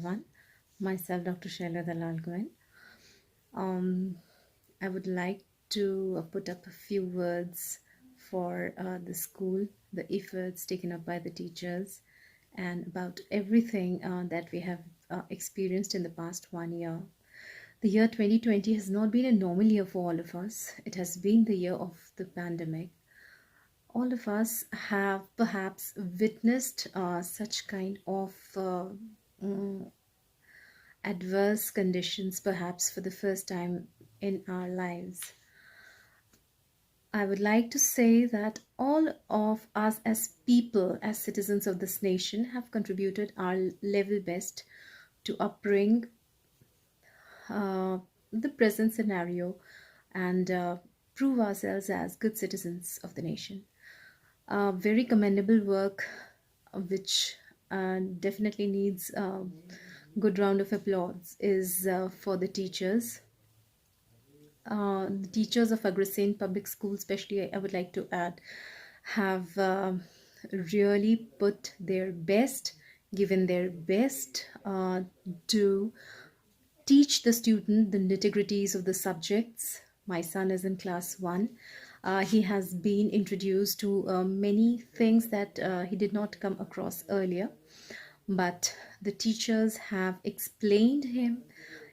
everyone. Myself, Dr. Shaila Dalal Goen. I would like to put up a few words for the school, the efforts taken up by the teachers, and about everything that we have experienced in the past 1 year. The year 2020 has not been a normal year for all of us. It has been the year of the pandemic. All of us have perhaps witnessed such kind of mm, adverse conditions, perhaps for the first time in our lives. I would like to say that all of us as people, as citizens of this nation, have contributed our level best to upbring the present scenario and prove ourselves as good citizens of the nation. Very commendable work, which definitely needs a good round of applause, is for the teachers. The teachers of Agrasen Public School, especially, I would like to add, have really put their best, given their best to teach the student the nitty-gritties of the subjects. My son is in class 1. He has been introduced to many things that he did not come across earlier, but the teachers have explained him.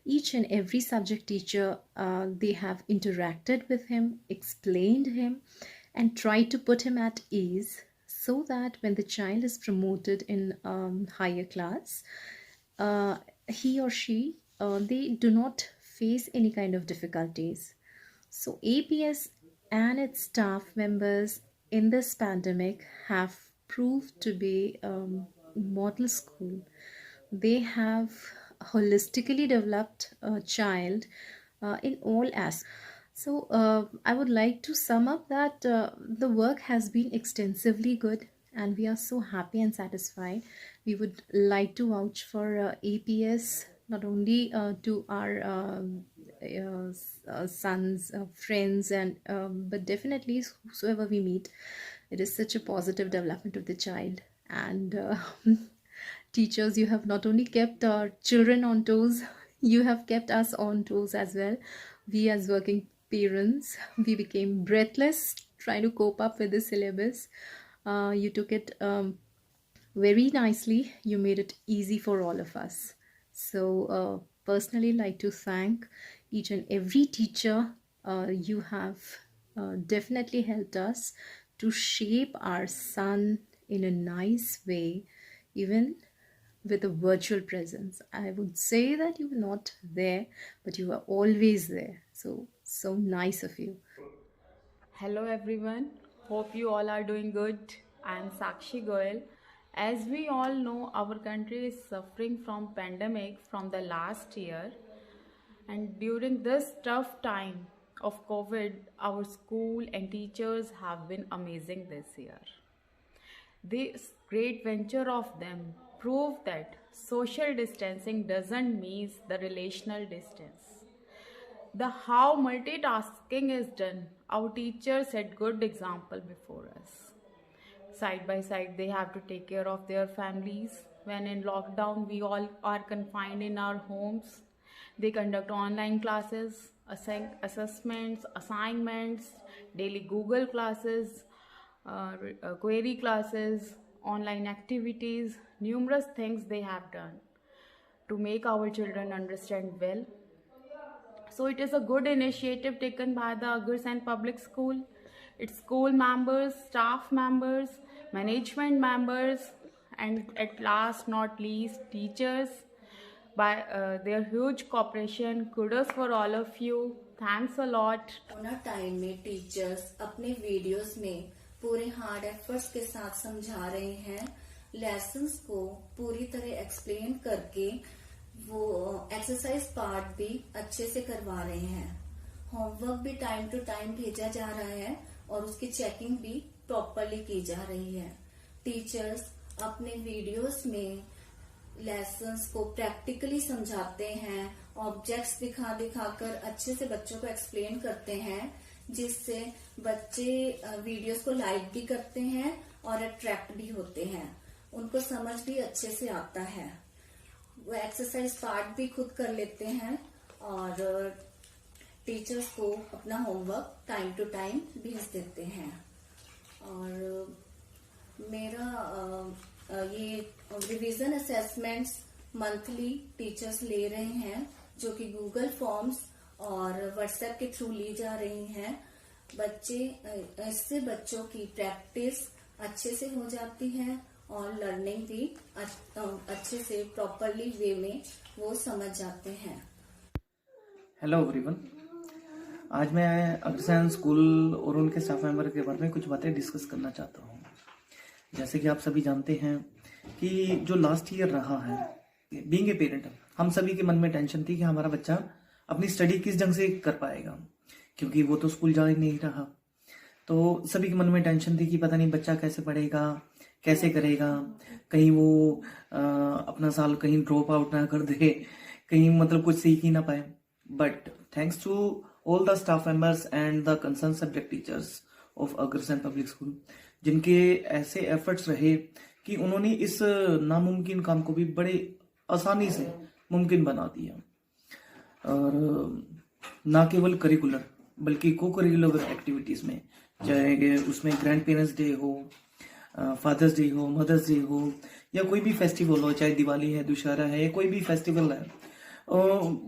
Each and every subject teacher, they have interacted with him, explained him, and tried to put him at ease, so that when the child is promoted in higher class, he or she, they do not face any kind of difficulties. So APS and its staff members in this pandemic have proved to be model school. They have holistically developed a child in all aspects. So I would like to sum up that the work has been extensively good, and we are so happy and satisfied. We would like to vouch for APS not only to our sons, friends, and but definitely whosoever we meet. It is such a positive development of the child. And teachers, you have not only kept our children on toes, you have kept us on toes as well. We as working parents, we became breathless trying to cope up with the syllabus. You took it very nicely. You made it easy for all of us. So personally like to thank each and every teacher. You have definitely helped us to shape our son in a nice way, even with a virtual presence. I would say that you were not there, but you were always there. So nice of you. Hello everyone, hope you all are doing good. I am Sakshi Goel. As we all know, our country is suffering from pandemic from the last year, and during this tough time of COVID, our school and teachers have been amazing this year. This great venture of them proved that social distancing doesn't mean the relational distance. The how multitasking is done, our teachers set good example before us. Side by side, they have to take care of their families. When in lockdown, we all are confined in our homes. They conduct online classes, assessments, assignments, daily Google classes, query classes, online activities, numerous things they have done to make our children understand well. So it is a good initiative taken by the Agrasen Public School, its school members, staff members, management members, and at last not least teachers. By their huge cooperation, kudos for all of you. Thanks a lot. Corona time में teachers अपने videos में पूरे hard efforts के साथ समझा रहे हैं, lessons को पूरी तरह एक्सप्लेन करके वो एक्सरसाइज पार्ट भी अच्छे से करवा रहे हैं। होमवर्क भी टाइम टू टाइम भेजा जा रहा है और उसकी चेकिंग भी प्रॉपरली की जा रही है। टीचर्स अपने वीडियोस में लेसन्स को प्रैक्टिकली समझाते हैं, ऑब्जेक्ट्स दिखा दिखाकर अच्छे से बच्चों को एक्सप्लेन करते हैं, जिससे बच्चे वीडियोस को लाइक भी करते हैं और अट्रैक्ट भी होते हैं, उनको समझ भी अच्छे से आता है। वो एक्सरसाइज पार्ट भी खुद कर लेते हैं और टीचर्स को अपना होमवर्क टाइम टू टाइम भेज देते हैं। और मेरा ये रिवीजन असेसमेंट्स मंथली टीचर्स ले रहे हैं, जो कि गूगल फॉर्म्स और व्हाट्सएप के थ्रू ली जा रही हैं। इससे बच्चों की प्रैक्टिस अच्छे से हो जाती है और लर्निंग भी अच्छे से प्रॉपरली वे में वो समझ जाते हैं। हेलो एवरीवन, आज मैं अग्रसेन स्कूल और उनके स्टाफ मेंबर के बारे में कुछ बातें डिस्कस करना चाहता हूँ। जैसे कि आप सभी जानते हैं कि जो लास्ट ईयर रहा है, बीइंग ए पेरेंट, हम सभी के मन में टेंशन थी कि हमारा बच्चा अपनी स्टडी किस ढंग से कर पाएगा, क्योंकि वो तो स्कूल जा ही नहीं रहा। तो सभी के मन में टेंशन थी कि पता नहीं बच्चा कैसे पढ़ेगा, कैसे करेगा, कहीं वो अपना साल कहीं ड्रॉप आउट ना कर दे, कहीं मतलब कुछ सीख ही ना पाए। But thanks to all the staff members and the concern subject teachers of Agrasen public school, जिनके ऐसे एफर्ट्स रहे कि उन्होंने इस नामुमकिन काम को भी बड़े आसानी से मुमकिन बना दिया। और ना केवल करिकुलर बल्कि को करिकुलर एक्टिविटीज़ में, चाहे उसमें ग्रैंड पेरेंट्स डे हो, फादर्स डे हो, मदर्स डे हो, या कोई भी फेस्टिवल हो, चाहे दिवाली है, दशहरा है, या कोई भी फेस्टिवल है,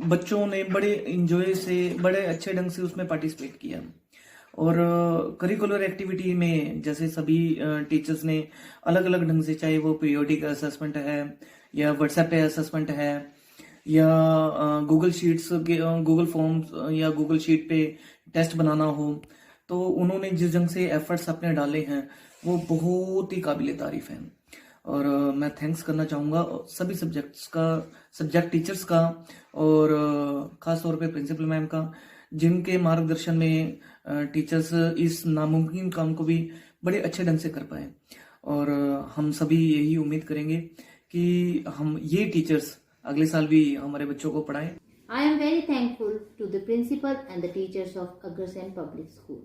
बच्चों ने बड़े इंजॉय से, बड़े अच्छे ढंग से उसमें पार्टिसिपेट किया। और करिकुलर एक्टिविटी में जैसे सभी टीचर्स ने अलग अलग ढंग से, चाहे वो पीरियोडिक असेसमेंट है या व्हाट्सएप पे असेसमेंट है या गूगल शीट्स के गूगल फॉर्म्स या गूगल शीट पे टेस्ट बनाना हो, तो उन्होंने जिस ढंग से एफर्ट्स अपने डाले हैं वो बहुत ही काबिल तारीफ है। और मैं थैंक्स करना चाहूँगा सभी सब्जेक्ट टीचर्स का, और ख़ास तौर पे प्रिंसिपल मैम का, जिनके मार्गदर्शन में टीचर्स इस नामुमकिन काम को भी बड़े अच्छे ढंग से कर पाए। और हम सभी यही उम्मीद करेंगे कि हम ये टीचर्स अगले साल भी हमारे बच्चों को पढ़ाएं। I am very thankful to the principal and the teachers of Agrasen Public School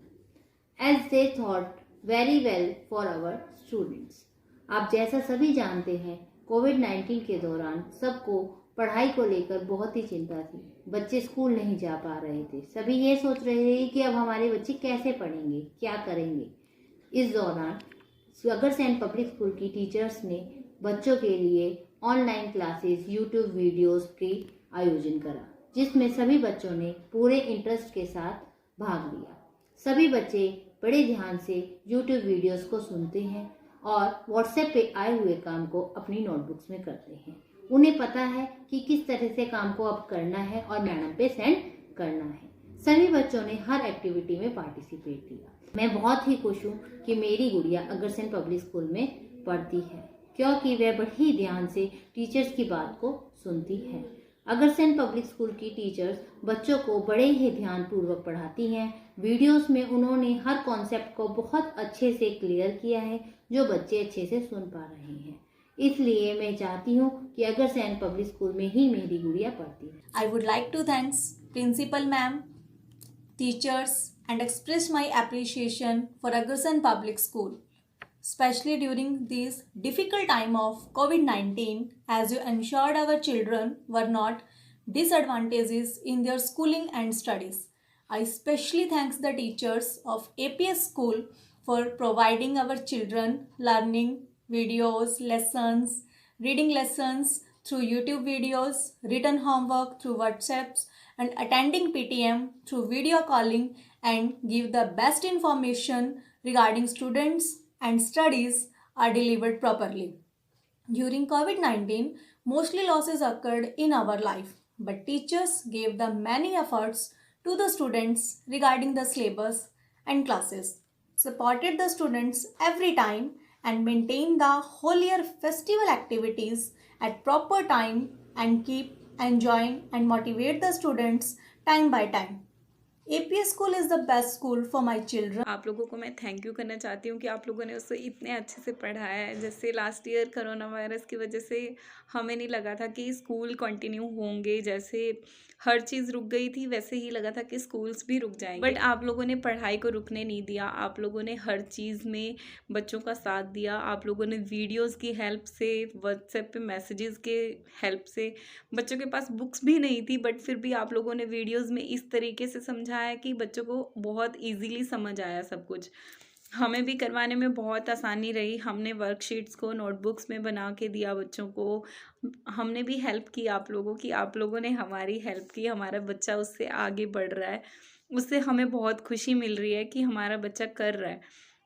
as they thought very well for our students. आप जैसा सभी जानते हैं, कोविड-19 के दौरान सबको पढ़ाई को लेकर बहुत ही चिंता थी। बच्चे स्कूल नहीं जा पा रहे थे। सभी ये सोच रहे थे कि अब हमारे बच्चे कैसे पढ़ेंगे, क्या करेंगे। इस दौरान अग्रसेन पब्लिक स्कूल की टीचर्स ने बच्चों के लिए ऑनलाइन क्लासेस, यूट्यूब वीडियोस की आयोजन करा, जिसमें सभी बच्चों ने पूरे इंटरेस्ट के साथ भाग लिया। सभी बच्चे बड़े ध्यान से यूट्यूब वीडियोस को सुनते हैं और व्हाट्सएप पे आए हुए काम को अपनी नोटबुक्स में करते हैं। उन्हें पता है कि किस तरह से काम को अब करना है और मैडम पे सेंड करना है। सभी बच्चों ने हर एक्टिविटी में पार्टिसिपेट किया। मैं बहुत ही खुश हूँ कि मेरी गुड़िया अग्रसेन पब्लिक स्कूल में पढ़ती है, क्योंकि वह बड़ी ध्यान से टीचर्स की बात को सुनती है। अग्रसेन पब्लिक स्कूल की टीचर्स बच्चों को बड़े ही ध्यान पूर्वक पढ़ाती हैं। वीडियोस में उन्होंने हर कॉन्सेप्ट को बहुत अच्छे से क्लियर किया है, जो बच्चे अच्छे से सुन पा रहे हैं। इसलिए मैं चाहती हूँ कि अग्रसेन पब्लिक स्कूल में ही मेरी गुड़िया पढ़ती है। I would like to thanks Principal Ma'am, teachers and express my appreciation for Agrasen Public School, especially during this difficult time of COVID-19, as you ensured our children were not disadvantages in their schooling and studies. I especially thanks the teachers of APS School for providing our children learning videos, lessons, reading lessons through YouTube videos, written homework through WhatsApps, and attending PTM through video calling, and give the best information regarding students and studies are delivered properly. During COVID-19, mostly losses occurred in our life, but teachers gave the many efforts to the students regarding the syllabus and classes, supported the students every time, and maintain the whole year festival activities at proper time, and keep enjoying and motivate the students time by time. APS school is the best school for my children. आप लोगों को मैं thank you करना चाहती हूँ कि आप लोगों ने उसको इतने अच्छे से पढ़ाया है। जैसे लास्ट ईयर कोरोना वायरस की वजह से हमें नहीं लगा था कि स्कूल कंटिन्यू होंगे, जैसे हर चीज़ रुक गई थी वैसे ही लगा था कि स्कूल्स भी रुक जाएंगे, बट आप लोगों ने पढ़ाई को रुकने नहीं दिया। आप लोगों ने हर चीज़ में बच्चों का साथ दिया। आप लोगों ने वीडियोस की हेल्प से, व्हाट्सएप पे मैसेजेस के हेल्प से, बच्चों के पास बुक्स भी नहीं थी बट फिर भी आप लोगों ने वीडियोस में इस तरीके से समझाया कि बच्चों को बहुत इजीली समझ आया सब कुछ। हमें भी करवाने में बहुत आसानी रही। हमने वर्कशीट्स को नोटबुक्स में बना के दिया बच्चों को। हमने भी हेल्प की आप लोगों की, आप लोगों ने हमारी हेल्प की। हमारा बच्चा उससे आगे बढ़ रहा है, उससे हमें बहुत खुशी मिल रही है कि हमारा बच्चा कर रहा है।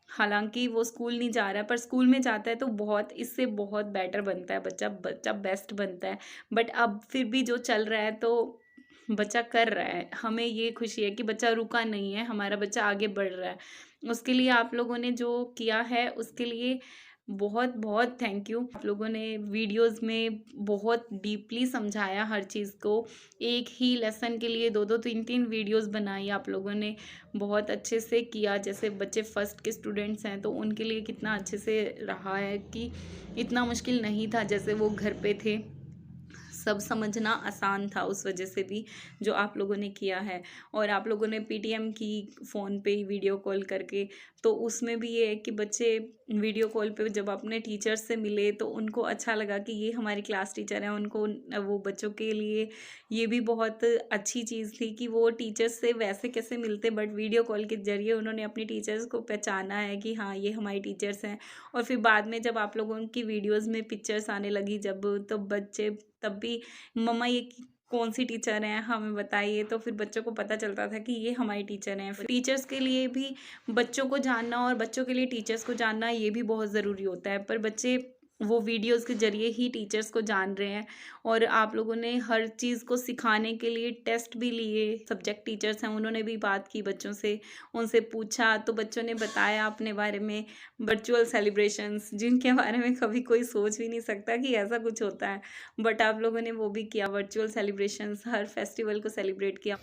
हालांकि वो स्कूल नहीं जा रहा है पर स्कूल में जाता है तो बहुत इससे बहुत बेटर बनता है बच्चा, बच्चा बेस्ट बनता है। बट अब फिर भी जो चल रहा है तो बच्चा कर रहा है। हमें ये खुशी है कि बच्चा रुका नहीं है, हमारा बच्चा आगे बढ़ रहा है। उसके लिए आप लोगों ने जो किया है उसके लिए बहुत बहुत थैंक यू। आप लोगों ने वीडियोस में बहुत डीपली समझाया हर चीज़ को। एक ही लेसन के लिए 2-2 3-3 वीडियोस बनाई आप लोगों ने, बहुत अच्छे से किया। जैसे बच्चे फर्स्ट के स्टूडेंट्स हैं तो उनके लिए कितना अच्छे से रहा है कि इतना मुश्किल नहीं था जैसे वो घर पे थे। सब समझना आसान था उस वजह से भी जो आप लोगों ने किया है। और आप लोगों ने पीटीएम की फ़ोन पे ही वीडियो कॉल करके, तो उसमें भी ये है कि बच्चे वीडियो कॉल पे जब अपने टीचर्स से मिले तो उनको अच्छा लगा कि ये हमारी क्लास टीचर हैं। उनको वो बच्चों के लिए ये भी बहुत अच्छी चीज़ थी कि वो टीचर्स से वैसे कैसे मिलते बट वीडियो कॉल के ज़रिए उन्होंने अपनी टीचर्स को पहचाना है कि हाँ ये हमारी टीचर्स हैं। और फिर बाद में जब आप लोगों की वीडियोज़ में पिक्चर्स आने लगी जब, तो बच्चे तब भी मम्मा ये कौन सी टीचर हैं हमें बताइए, तो फिर बच्चों को पता चलता था कि ये हमारी टीचर हैं। टीचर्स के लिए भी बच्चों को जानना और बच्चों के लिए टीचर्स को जानना ये भी बहुत ज़रूरी होता है, पर बच्चे वो वीडियोस के ज़रिए ही टीचर्स को जान रहे हैं। और आप लोगों ने हर चीज़ को सिखाने के लिए टेस्ट भी लिए। सब्जेक्ट टीचर्स हैं उन्होंने भी बात की बच्चों से, उनसे पूछा तो बच्चों ने बताया अपने बारे में। वर्चुअल सेलिब्रेशंस जिनके बारे में कभी कोई सोच भी नहीं सकता कि ऐसा कुछ होता है, बट आप लोगों ने वो भी किया। वर्चुअल सेलिब्रेशंस, हर फेस्टिवल को सेलिब्रेट किया।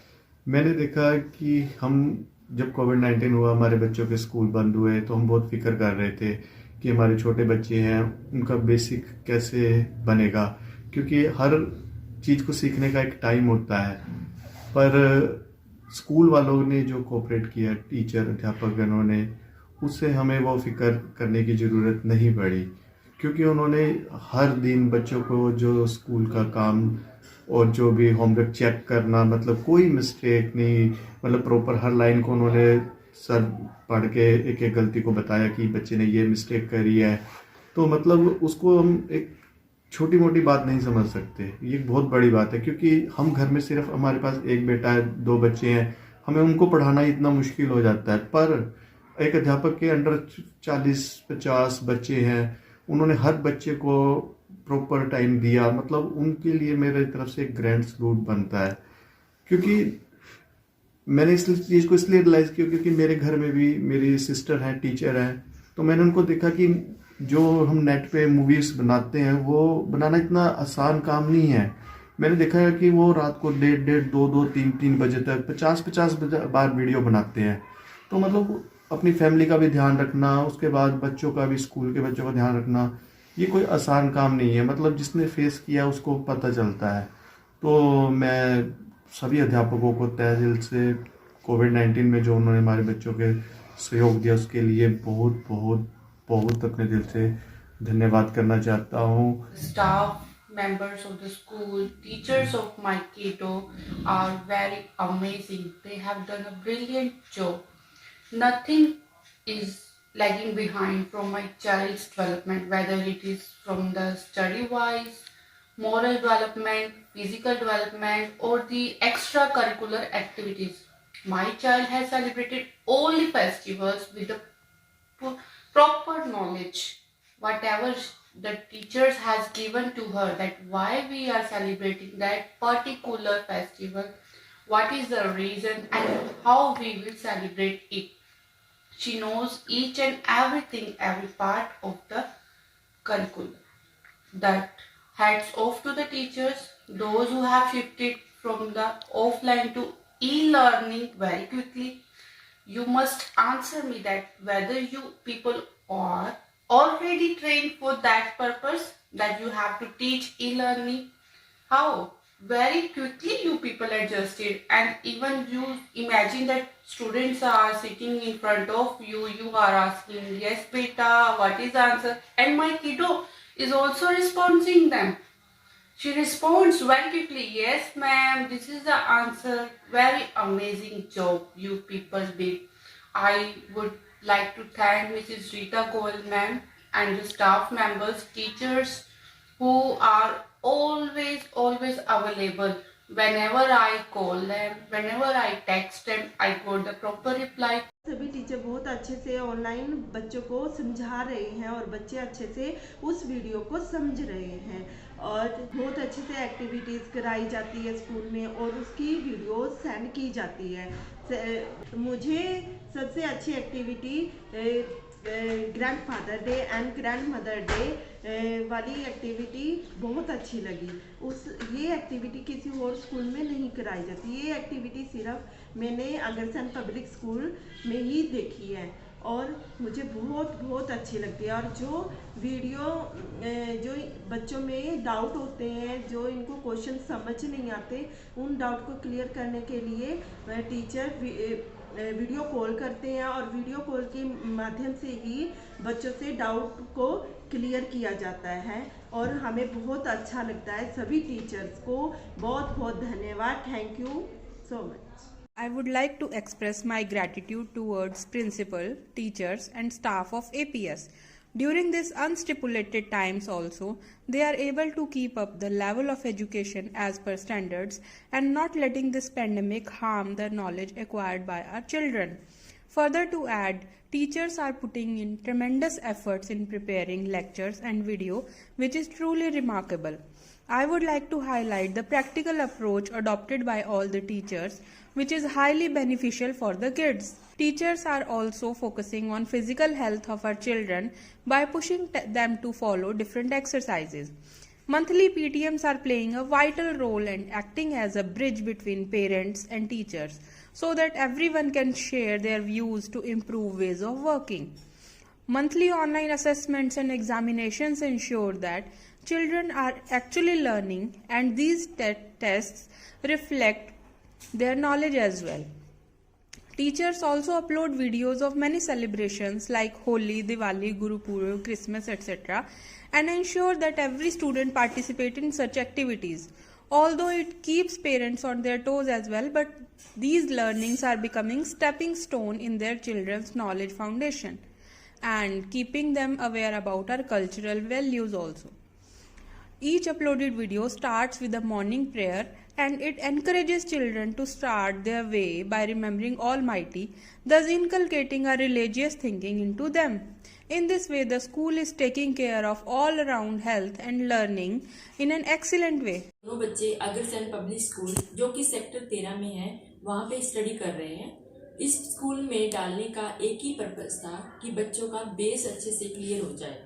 मैंने देखा कि हम जब कोविड-19 हुआ, हमारे बच्चों के स्कूल बंद हुए तो हम बहुत फिक्र कर रहे थे कि हमारे छोटे बच्चे हैं उनका बेसिक कैसे बनेगा, क्योंकि हर चीज़ को सीखने का एक टाइम होता है। पर स्कूल वालों ने जो कोऑपरेट किया, टीचर अध्यापकगणों ने, उससे हमें वो फिक्र करने की ज़रूरत नहीं पड़ी, क्योंकि उन्होंने हर दिन बच्चों को जो स्कूल का काम और जो भी होमवर्क चेक करना, मतलब कोई मिस्टेक नहीं, मतलब प्रॉपर हर लाइन को उन्होंने सर पढ़ के एक एक गलती को बताया कि बच्चे ने ये मिस्टेक करी है। तो मतलब उसको हम एक छोटी मोटी बात नहीं समझ सकते, ये एक बहुत बड़ी बात है, क्योंकि हम घर में सिर्फ हमारे पास एक बेटा है, 2 बच्चे हैं, हमें उनको पढ़ाना इतना मुश्किल हो जाता है। पर एक अध्यापक के अंडर 40-50 बच्चे हैं, उन्होंने हर बच्चे को प्रॉपर टाइम दिया, मतलब उनके लिए मेरे तरफ से एक ग्रैंड सलूट बनता है। क्योंकि मैंने इस चीज़ को इसलिए रियलाइज़ किया क्योंकि मेरे घर में भी मेरी सिस्टर हैं, टीचर हैं, तो मैंने उनको देखा कि जो हम नेट पे मूवीज़ बनाते हैं वो बनाना इतना आसान काम नहीं है। मैंने देखा है कि वो रात को 1:30, 2-2, 3-3 बजे तक 50-50 बार वीडियो बनाते हैं। तो मतलब अपनी फैमिली का भी ध्यान रखना, उसके बाद बच्चों का भी, स्कूल के बच्चों का ध्यान रखना, ये कोई आसान काम नहीं है। मतलब जिसने फेस किया उसको पता चलता है। तो मैं सभी अध्यापकों को तहे दिल से कोविड-19 में जो उन्होंने हमारे बच्चों के सहयोग दिया उसके लिए बहुत बहुत बहुत अपने दिल से धन्यवाद करना चाहता हूँ। Staff members of the school, teachers of my kiddo are very amazing. They have done a brilliant job. Nothing is lagging behind from my child's development, whether it is from the study-wise, moral development, physical development, or the extracurricular activities. My child has celebrated all the festivals with the proper knowledge. Whatever the teachers has given to her, that why we are celebrating that particular festival, what is the reason and how we will celebrate it. She knows each and everything, every part of the curriculum. That hats off to the teachers, those who have shifted from the offline to e-learning very quickly. You must answer me that whether you people are already trained for that purpose, that you have to teach e-learning. How very quickly you people adjusted, and even you imagine that students are sitting in front of you, you are asking yes beta, what is the answer, and my kiddo is also responding them. She responds very quickly, yes ma'am, this is the answer. Very amazing job you people did. I would like to thank Mrs. Rita Goel ma'am and the staff members, teachers who are always available. Whenever I call them, whenever I text them, I got the proper reply. सभी teacher बहुत अच्छे से online बच्चों को समझा रहे हैं और बच्चे अच्छे से उस वीडियो को समझ रहे हैं और बहुत अच्छे से एक्टिविटीज़ कराई जाती है स्कूल में और उसकी वीडियो सेंड की जाती है। मुझे सबसे अच्छी activity grandfather day and grand mother day वाली एक्टिविटी बहुत अच्छी लगी। ये एक्टिविटी किसी और स्कूल में नहीं कराई जाती। ये एक्टिविटी सिर्फ मैंने अग्रसेन पब्लिक स्कूल में ही देखी है और मुझे बहुत अच्छी लगती है। और जो वीडियो जो बच्चों में डाउट होते हैं, जो इनको क्वेश्चन समझ नहीं आते, उन डाउट को क्लियर करने के लिए टीचर वीडियो कॉल करते हैं और वीडियो कॉल के माध्यम से ही बच्चों से डाउट को क्लियर किया जाता है और हमें बहुत अच्छा लगता है। सभी टीचर्स को बहुत धन्यवाद। Thank you so much. I would like to express my gratitude towards principal, teachers and staff of APS. During these unstipulated times also, they are able to keep up the level of education as per standards and not letting this pandemic harm the knowledge acquired by our children. Further to add, teachers are putting in tremendous efforts in preparing lectures and video, which is truly remarkable. I would like to highlight the practical approach adopted by all the teachers, which is highly beneficial for the kids. Teachers are also focusing on physical health of our children by pushing them to follow different exercises. Monthly PTMs are playing a vital role and acting as a bridge between parents and teachers so that everyone can share their views to improve ways of working. Monthly online assessments and examinations ensure that children are actually learning, and these tests reflect their knowledge as well. Teachers also upload videos of many celebrations like Holi, Diwali, Guru Purab, Christmas, etc. and ensure that every student participates in such activities. Although it keeps parents on their toes as well, but these learnings are becoming stepping stone in their children's knowledge foundation and keeping them aware about our cultural values also. Each uploaded video starts with a morning prayer and it encourages children to start their way by remembering Almighty, thus inculcating a religious thinking into them. In this way, the school is taking care of all around health and learning in an excellent way. दोनों बच्चे Agrasen public school जो कि sector 13 में है वहाँ पे study कर रहे हैं। इस स्कूल में डालने का एक ही पर्पस था कि बच्चों का बेस अच्छे से क्लियर हो जाए।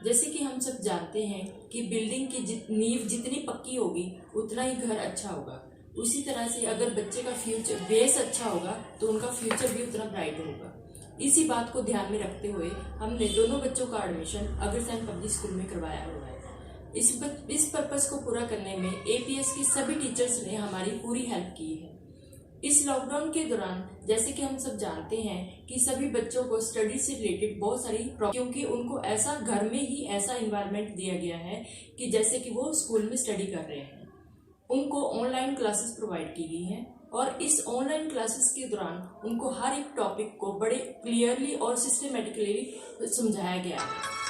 जैसे कि हम सब जानते हैं कि बिल्डिंग की नींव जितनी पक्की होगी उतना ही घर अच्छा होगा। उसी तरह से अगर बच्चे का फ्यूचर बेस अच्छा होगा तो उनका फ्यूचर भी उतना ब्राइट होगा। इसी बात को ध्यान में रखते हुए हमने दोनों बच्चों का एडमिशन अग्रसेन पब्लिक स्कूल में करवाया हुआ है। इस पर्पस को पूरा करने में एपीएस की सभी टीचर्स ने हमारी पूरी हेल्प की है। इस लॉकडाउन के दौरान जैसे कि हम सब जानते हैं कि सभी बच्चों को स्टडी से रिलेटेड बहुत सारी क्योंकि उनको ऐसा घर में ही ऐसा इन्वायरमेंट दिया गया है कि जैसे कि वो स्कूल में स्टडी कर रहे हैं। उनको ऑनलाइन क्लासेस प्रोवाइड की गई हैं और इस ऑनलाइन क्लासेस के दौरान उनको हर एक टॉपिक को बड़े क्लियरली और सिस्टमेटिकली समझाया गया है।